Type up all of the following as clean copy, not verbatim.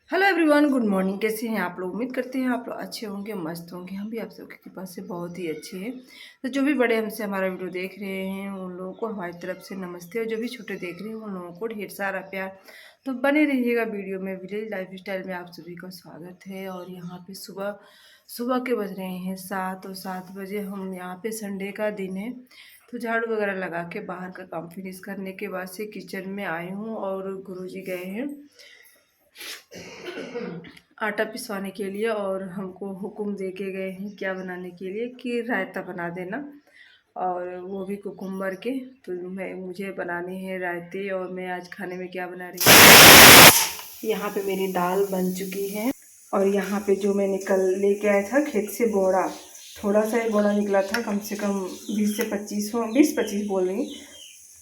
Hello everyone, good morning. कैसे हैं आप लोग? उम्मीद करते हैं आप लोग अच्छे होंगे, मस्त होंगे। हम भी आप सबकी कृपा से बहुत ही अच्छे हैं। तो जो भी बड़े हमसे हमारा वीडियो देख रहे हैं उन लोगों को हमारी तरफ से नमस्ते, और जो भी छोटे देख रहे हैं उन लोगों को ढेर सारा प्यार। तो बने रहिएगा वीडियो में। विलेज लाइफ स्टाइल में आप सभी का स्वागत है। और यहाँ पे सुबह सुबह के बज रहे हैं 7, और 7 बजे हम यहाँ पे संडे का दिन है। तो झाड़ू वगैरह लगा के बाहर का काम फिनिश करने के बाद से किचन में आई हूँ, और गुरुजी गए हैं आटा पिसवाने के लिए, और हमको हुक्म दे के गए हैं क्या बनाने के लिए, कि रायता बना देना, और वो भी कुकुम्बर के। तो मैं मुझे बनाने हैं रायते। और मैं आज खाने में क्या बना रही हूँ, यहाँ पे मेरी दाल बन चुकी है। और यहाँ पे जो मैंने कल लेके आया था खेत से बोड़ा, थोड़ा सा ही बोड़ा निकला था, कम से कम 20 से 25 हो, 20-25 बोल रही,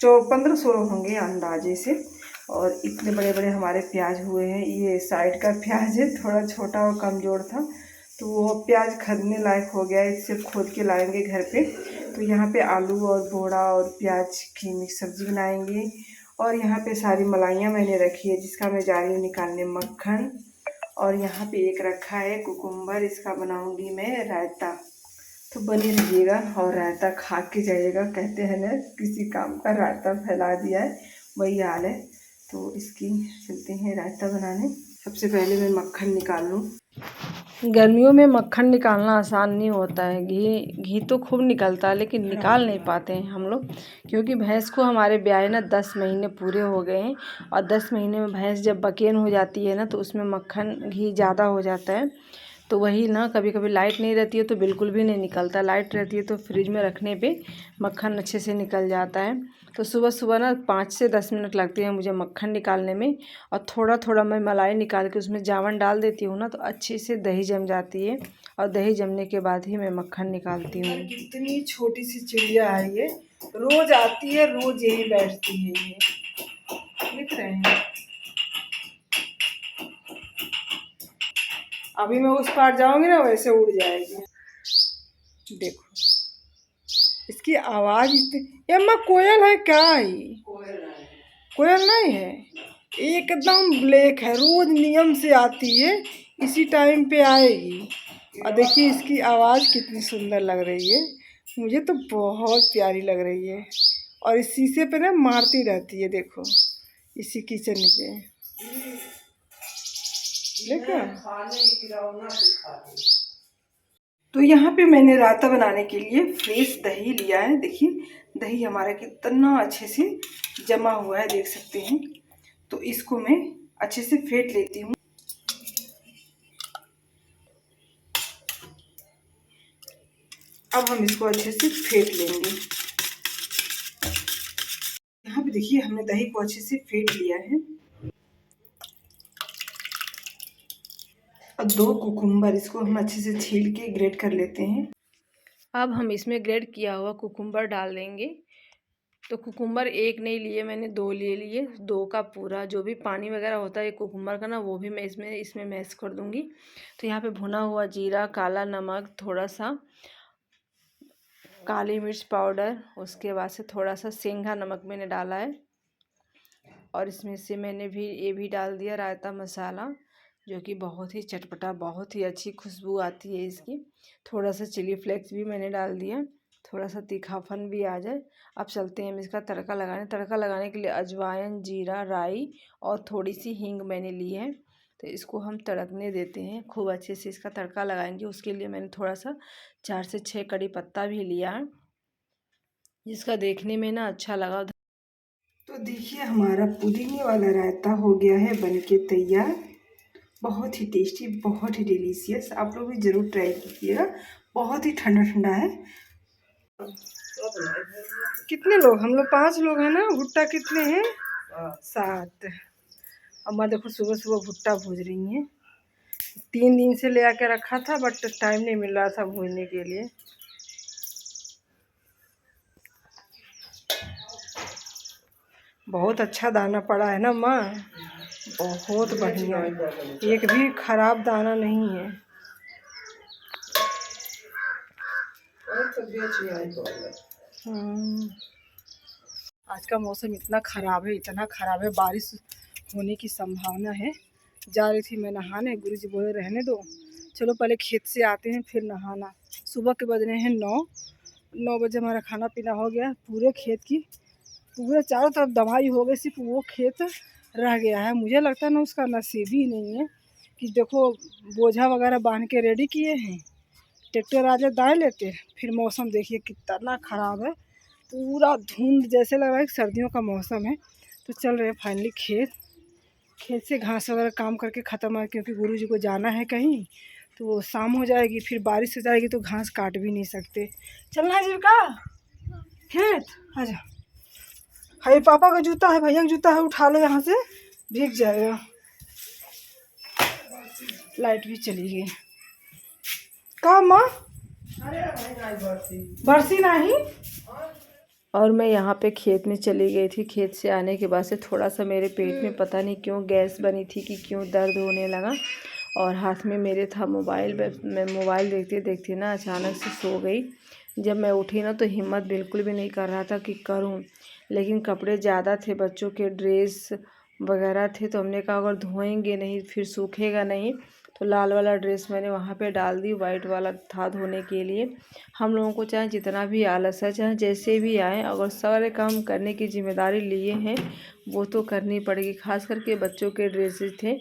15-16 होंगे अंदाजे से। और इतने बड़े बड़े हमारे प्याज हुए हैं। ये साइड का प्याज है, थोड़ा छोटा और कमज़ोर था, तो वो प्याज खरीदने लायक हो गया। इसे खोद के लाएंगे घर पे। तो यहाँ पे आलू और बोड़ा और प्याज की मिक्स सब्ज़ी बनाएंगे। और यहाँ पे सारी मलाइयाँ मैंने रखी है, जिसका मैं जा रही हूँ निकालने मक्खन। और यहाँ पे एक रखा है कुकुम्बर, इसका बनाऊँगी मैं रायता। तो बने रहिएगा और रायता खा के जाइएगा। कहते हैं ना, किसी काम का रायता फैला दिया है, वही हाल है। तो इसकी चलते हैं रायता बनाने। सबसे पहले मैं मक्खन निकाल लूँ। गर्मियों में मक्खन निकालना आसान नहीं होता है। घी घी तो खूब निकलता है, लेकिन निकाल नहीं पाते हैं हम लोग, क्योंकि भैंस को हमारे ब्याह ना 10 महीने पूरे हो गए हैं। और 10 महीने में भैंस जब बकेन हो जाती है ना, तो उसमें मक्खन घी ज़्यादा हो जाता है। तो वही ना, कभी कभी लाइट नहीं रहती है तो बिल्कुल भी नहीं निकलता, लाइट रहती है तो फ्रिज में रखने पे मक्खन अच्छे से निकल जाता है। तो सुबह सुबह ना 5 से 10 मिनट लगते हैं मुझे मक्खन निकालने में। और थोड़ा थोड़ा मैं मलाई निकाल के उसमें जावन डाल देती हूँ ना, तो अच्छे से दही जम जाती है। और दही जमने के बाद ही मैं मक्खन निकालती हूँ। कितनी छोटी सी चिड़िया है ये, रोज आती है, रोज यही बैठती है। ये देख रहे हैं। अभी मैं उस पार जाऊंगी ना, वैसे उड़ जाएगी। देखो इसकी आवाज इतनी। ये अम्मा कोयल है क्या? ही कोयल नहीं है, एकदम ब्लैक है, रोज नियम से आती है, इसी टाइम पे आएगी। और देखिए इसकी आवाज़ कितनी सुंदर लग रही है, मुझे तो बहुत प्यारी लग रही है। और इस शीशे पे ना मारती रहती है, देखो इसी किचन पे देखो। तो यहाँ पे मैंने रायता बनाने के लिए फ्रेश दही लिया है। देखिए दही हमारा कितना अच्छे से जमा हुआ है, देख सकते हैं। तो इसको मैं अच्छे से फेंट लेती हूँ। अब हम इसको अच्छे से फेंट लेंगे। यहाँ पे देखिए हमने दही को अच्छे से फेंट लिया है। और 2 कुकुम्बर, इसको हम अच्छे से छील के ग्रेट कर लेते हैं। अब हम इसमें ग्रेट किया हुआ कुकुम्बर डाल देंगे। तो कुकुम्बर एक नहीं लिए मैंने, 2 ले लिए। 2 का पूरा जो भी पानी वगैरह होता है कुकुम्बर का ना, वो भी मैं इसमें मैश कर दूंगी। तो यहाँ पे भुना हुआ जीरा, काला नमक, थोड़ा सा काली मिर्च पाउडर, उसके बाद से थोड़ा सा सेंधा नमक मैंने डाला है। और इसमें से मैंने भी ये भी डाल दिया रायता मसाला, जो कि बहुत ही चटपटा, बहुत ही अच्छी खुशबू आती है इसकी। थोड़ा सा चिली फ्लेक्स भी मैंने डाल दिया, थोड़ा सा तीखापन भी आ जाए। अब चलते हैं हम इसका तड़का लगाने। तड़का लगाने के लिए अजवाइन, जीरा, राई और थोड़ी सी हींग मैंने ली है। तो इसको हम तड़कने देते हैं, खूब अच्छे से इसका तड़का लगाएंगे। उसके लिए मैंने थोड़ा सा 4 से 6 कड़ी पत्ता भी लिया है, जिसका देखने में ना अच्छा लगा। तो देखिए हमारा पुदीने वाला रायता हो गया है बनके तैयार। बहुत ही टेस्टी, बहुत ही डिलीशियस। आप लोग भी ज़रूर ट्राई कीजिएगा। बहुत ही ठंडा ठंडा है। कितने लोग? हम लोग 5 लोग हैं ना। भुट्टा कितने हैं? 7। अम्मा देखो सुबह सुबह भुट्टा भूज रही हैं। 3 दिन से ले आके रखा था, बट टाइम नहीं मिल रहा था भूजने के लिए। बहुत अच्छा दाना पड़ा है ना माँ, बहुत बढ़िया, एक भी खराब दाना नहीं है। आज का मौसम इतना ख़राब है, इतना ख़राब है, बारिश होने की संभावना है। जा रही थी मैं नहाने, गुरुजी बोले रहने दो, चलो पहले खेत से आते हैं फिर नहाना। सुबह के बज रहे हैं 9 बजे हमारा खाना पीना हो गया। पूरे खेत की पूरे चारों तरफ दवाई हो गई, सिर्फ वो खेत रह गया है। मुझे लगता है ना उसका नसीब ही नहीं है कि देखो बोझा वगैरह बांध के रेडी किए हैं, ट्रैक्टर आगे दाएँ लेते, फिर मौसम देखिए कितना ख़राब है, पूरा धुंध जैसे लग रहा है कि सर्दियों का मौसम है। तो चल रहे हैं फाइनली खेत से घास वगैरह काम करके ख़त्म है, क्योंकि गुरुजी को जाना है कहीं, तो वो शाम हो जाएगी, फिर बारिश हो जाएगी तो घास काट भी नहीं सकते। चलना है जीविका खेत, आजा। हाय पापा का जूता है, भैया का जूता है, उठा लो यहाँ से, भीग जाएगा। लाइट भी चली गई। कहाँ माँ? बरसी नहीं। और मैं यहाँ पे खेत में चली गई थी। खेत से आने के बाद से थोड़ा सा मेरे पेट में पता नहीं क्यों गैस बनी थी कि क्यों दर्द होने लगा, और हाथ में मेरे था मोबाइल। मैं मोबाइल देखते देखते ना अचानक से सो गई। जब मैं उठी ना तो हिम्मत बिल्कुल भी नहीं कर रहा था कि करूं, लेकिन कपड़े ज़्यादा थे, बच्चों के ड्रेस वगैरह थे, तो हमने कहा अगर धोएंगे नहीं फिर सूखेगा नहीं, तो लाल वाला ड्रेस मैंने वहाँ पे डाल दी, वाइट वाला था धोने के लिए। हम लोगों को चाहे जितना भी आलस है, चाहे जैसे भी आए, अगर सारे काम करने की जिम्मेदारी लिए हैं वो तो करनी पड़ेगी। खास करके बच्चों के ड्रेसेस थे,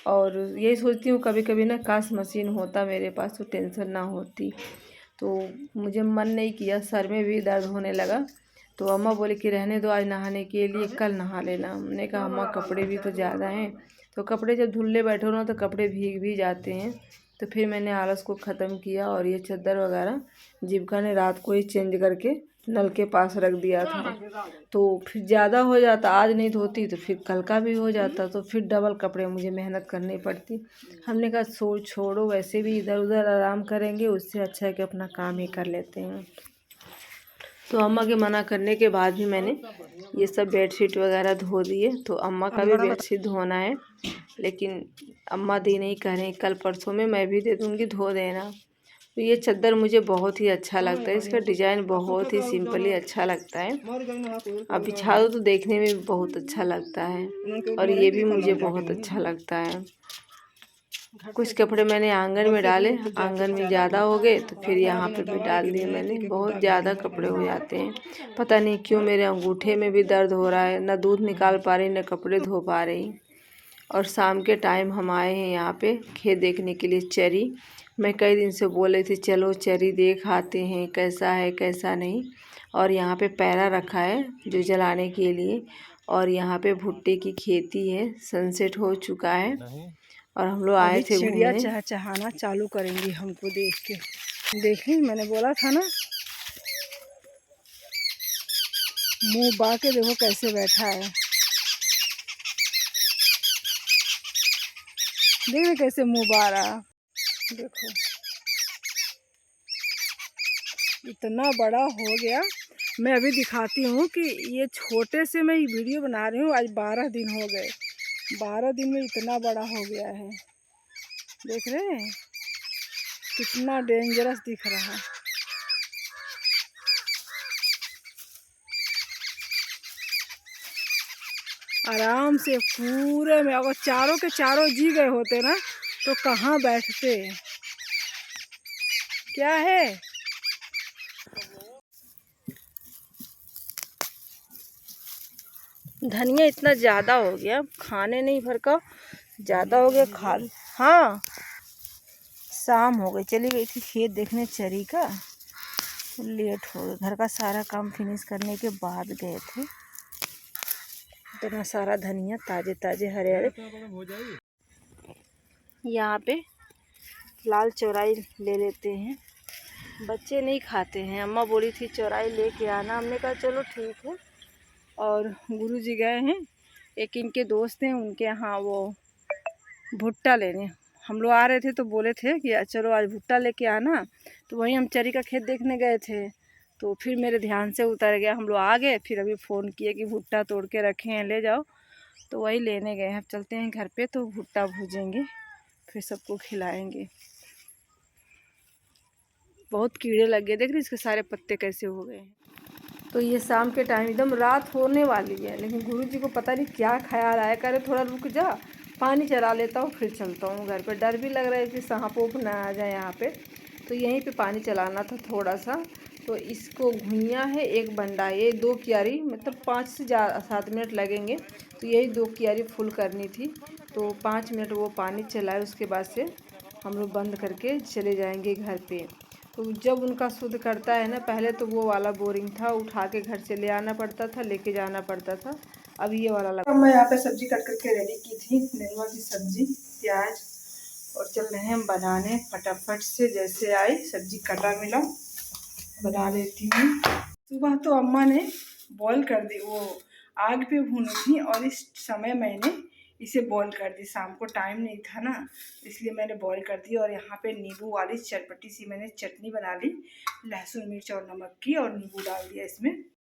और यही सोचती हूँ कभी कभी ना काश मशीन होता मेरे पास तो टेंशन ना होती। तो मुझे मन नहीं किया, सर में भी दर्द होने लगा। तो अम्मा बोले कि रहने दो आज नहाने के लिए, कल नहा लेना। हमने कहा अम्मा कपड़े भी तो ज़्यादा हैं, तो कपड़े जब धुलने बैठो ना तो कपड़े भीग भी जाते हैं। तो फिर मैंने आलस को ख़त्म किया, और ये चादर वगैरह जीविका ने रात को ही चेंज करके नल के पास रख दिया था। तो फिर ज़्यादा हो जाता, आज नहीं धोती तो फिर कल का भी हो जाता, तो फिर डबल कपड़े मुझे मेहनत करनी पड़ती। हमने कहा छोड़ो, वैसे भी इधर उधर आराम करेंगे, उससे अच्छा है कि अपना काम ही कर लेते हैं। तो अम्मा के मना करने के बाद भी मैंने ये सब बेडशीट वगैरह धो दिए। तो अम्मा का भी बेडशीट धोना है, लेकिन अम्मा दी नहीं कह रही, कल परसों में मैं भी दे दूँगी, धो देना। तो ये चादर मुझे बहुत ही अच्छा लगता है, इसका डिज़ाइन बहुत ही सिंपली अच्छा लगता है। अब बिछा दो तो देखने में भी बहुत अच्छा लगता है, और ये भी मुझे बहुत अच्छा लगता है। कुछ कपड़े मैंने आंगन में डाले, आंगन में ज़्यादा हो गए तो फिर यहाँ पे भी डाल दिए मैंने। बहुत ज़्यादा कपड़े हो जाते हैं, पता नहीं क्यों मेरे अंगूठे में भी दर्द हो रहा है, ना दूध निकाल पा रही ना कपड़े धो पा रही। और शाम के टाइम हम आए हैं यहाँ पे खेत देखने के लिए, चरी। मैं कई दिन से बोल रही थी चलो चरी देख आते हैं कैसा है कैसा नहीं। और यहाँ पे पैरा रखा है जो जलाने के लिए, और यहाँ पे भुट्टे की खेती है, सनसेट हो चुका है, और हम लोग आए थे चिड़िया चहचहाना चालू करेंगी हमको देख के। देखी मैंने बोला था ना, मुंह बा के देखो कैसे बैठा है, देख रहे कैसे मुंह बा रहा, देखो इतना बड़ा हो गया। मैं अभी दिखाती हूँ कि ये छोटे से मैं वीडियो बना रही हूँ, आज 12 दिन हो गए, 12 दिन में इतना बड़ा हो गया है। देख रहे हैं कितना डेंजरस दिख रहा है। आराम से पूरे में, अगर चारों के चारों जी गए होते ना तो कहाँ बैठते। क्या है धनिया इतना ज़्यादा हो गया, खाने नहीं भर का ज़्यादा हो गया खा। हाँ शाम हो गई, चली गई थी खेत देखने चरी का, लेट हो गया। घर का सारा काम फिनिश करने के बाद गए थे। इतना सारा धनिया ताजे ताजे हरे हरे। यहाँ पे लाल चौराई ले लेते हैं, बच्चे नहीं खाते हैं। अम्मा बोली थी चौराई लेके आना, हमने कहा चलो ठीक है। और गुरुजी गए हैं, एक इनके दोस्त हैं उनके यहाँ वो भुट्टा लेने। हम लोग आ रहे थे तो बोले थे कि चलो आज भुट्टा लेके आना, तो वहीं हम चरी का खेत देखने गए थे। तो फिर मेरे ध्यान से उतर गया, हम लोग आ गए, फिर अभी फ़ोन किए कि भुट्टा तोड़ के रखे हैं ले जाओ, तो वही लेने गए हैं। अब चलते हैं घर पे तो भुट्टा भूजेंगे, फिर सबको खिलाएंगे। बहुत कीड़े लग गए, देख रहे इसके सारे पत्ते कैसे हो गए हैं। तो ये शाम के टाइम एकदम रात होने वाली है, लेकिन गुरुजी को पता नहीं क्या ख्याल आया, करे थोड़ा रुक जा, पानी चला लेता हूँ फिर चलता हूँ घर पे। डर भी लग रहा है कि सांप वूप ना आ जाए यहाँ पे, तो यहीं पे पानी चलाना था थोड़ा सा। तो इसको घुइयाँ है, एक बंडा है, ये 2 क्यारी, मतलब 5 से 7 मिनट लगेंगे। तो यही 2 क्यारी फुल करनी थी। तो 5 मिनट वो पानी चलाए, उसके बाद से हम लोग बंद करके चले जाएंगे घर पे। तो जब उनका शुद्ध करता है ना, पहले तो वो वाला बोरिंग था, उठा के घर से ले आना पड़ता था, लेके जाना पड़ता था। अब ये वाला लगा। मैं यहाँ पे सब्जी कट करके रेडी की थी, नेनुआ की सब्जी, प्याज, और चल रहे हैं हम बनाने फटाफट से। जैसे आई सब्जी कटा मिला बना लेती हूँ। सुबह तो अम्मा ने बॉईल कर दी, वो आग पे भूनी थी, और इस समय मैंने इसे बॉईल कर दी। शाम को टाइम नहीं था ना, इसलिए मैंने बॉईल कर दी। और यहाँ पे नींबू वाली चटपटी सी मैंने चटनी बना ली, लहसुन मिर्च और नमक की, और नींबू डाल दिया इसमें।